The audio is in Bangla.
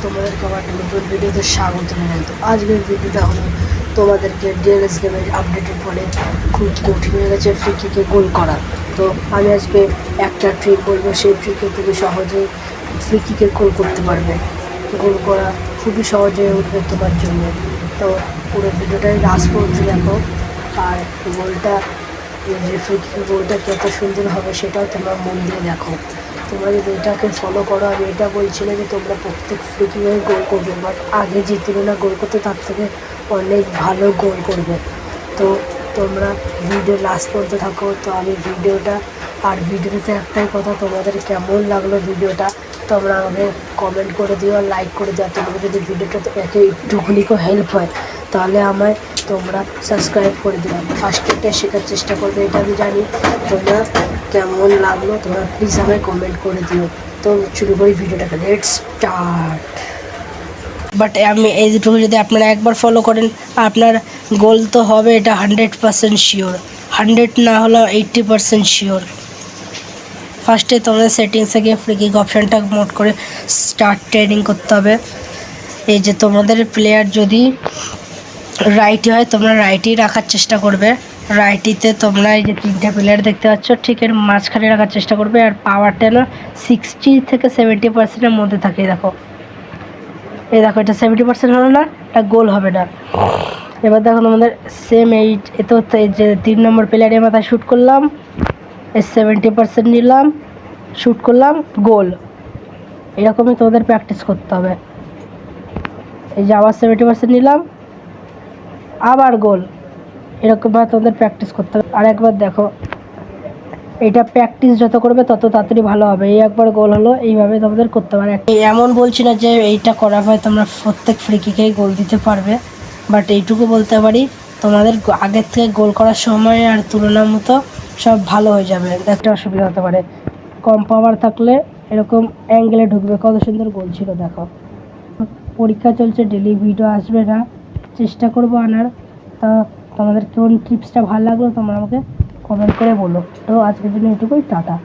তোমাদেরকে আমার একটা নতুন ভিডিওতে স্বাগত জানাই। তো আজকের ভিডিওটা হলো তোমাদেরকে ডিএলএস গেমের আপডেটের পরে খুব কঠিন হয়ে গেছে ফ্রি কিকে গোল করা। তো আমি আজকে একটা ট্রিক বলবো, সেই ট্রিকে তুমি সহজে ফ্রি কিকে গোল করতে পারবে। গোল করা খুবই সহজ হয়ে উঠবে তোমার জন্য। তো পুরো ভিডিওটাই লাস্ট পর্যন্ত দেখো, আর গোলটা যে ফ্রি কিকের গোলটা কত সুন্দর হবে সেটাও তোমরা মন দিয়ে দেখো। তোমরা যদি এটাকে ফলো করো, আমি এটা বলছি না যে তোমরা প্রত্যেক ফ্রি কিকে গোল করবে, বাট আগে যে তুলনা গোল করতে তার থেকে অনেক ভালো গোল করবে। তো তোমরা ভিডিও লাস্ট পর্যন্ত থাকো। তো আমি ভিডিওতে একটাই কথা, তোমাদের কেমন লাগলো ভিডিওটা তোমরা আমাকে কমেন্ট করে দিও, লাইক করে দিও। তোমাদের যদি ভিডিওটা একে একটুখানিও হেল্প হয় তাহলে আমায় তোমরা সাবস্ক্রাইব করে দিও। ফার্স্টটা শেখার চেষ্টা করবে, এটা আমি জানি। তোমরা কেমন লাগলো তোমরা প্লিজ আমায় কমেন্ট করে দিও। তো শুরু করি ভিডিওটাকে, লেটস স্টার্ট। বাট আমি এই দুটো যদি আপনারা একবার ফলো করেন আপনার গোল তো হবে, এটা 100% শিওর। 100 না হলেও 80% শিওর। ফার্স্টে তোমাদের সেটিংসে গিয়ে ফ্রি কিক অপশানটা মোড করে স্টার্ট ট্রেনিং করতে হবে। এই যে তোমাদের প্লেয়ার যদি রাইটি হয় তোমরা রাইটেই রাখার চেষ্টা করবে। রাইটিতে তোমরা এই যে 3টে প্লেয়ার দেখতে পাচ্ছ, ঠিক এর মাঝখানে রাখার চেষ্টা করবে। আর পাওয়ারটা না 60 থেকে 70%-এর মধ্যে থাকে। দেখো এই দেখো, এটা 70% হলো না, এটা গোল হবে না। এবার দেখো তোমাদের সেম এই তো এই যে 3 নম্বর প্লেয়ারের মাথায় শ্যুট করলাম, এই 70% নিলাম, শ্যুট করলাম, গোল। এরকমই তোমাদের প্র্যাকটিস করতে হবে। এই যে আবার 70% নিলাম, আবার গোল। এরকমভাবে তোমাদের প্র্যাকটিস করতে হবে। আর একবার দেখো, এটা প্র্যাকটিস যত করবে তত তাড়াতাড়ি ভালো হবে। এই একবার গোল হলো, এইভাবে তোমাদের করতে পারে। এমন বলছি না যে এইটা করার পরে তোমরা প্রত্যেক ফ্রি কিকেই গোল দিতে পারবে, বাট এইটুকু বলতে পারি তোমাদের আগের থেকে গোল করার সময় আর তুলনার মতো সব ভালো হয়ে যাবে। একটা অসুবিধা হতে পারে, কম পাওয়ার থাকলে এরকম অ্যাঙ্গেলে ঢুকবে। কত সুন্দর গোল ছিল দেখো। পরীক্ষা চলছে, ডেলি ভিডিও আসবে না, চেষ্টা করবো আনার। তা তোমাদের কোন টিপসটা ভালো লাগলো তোমরা আমাকে কমেন্ট করে বলো। তো আজকের জন্য এটুকুই, টাটা।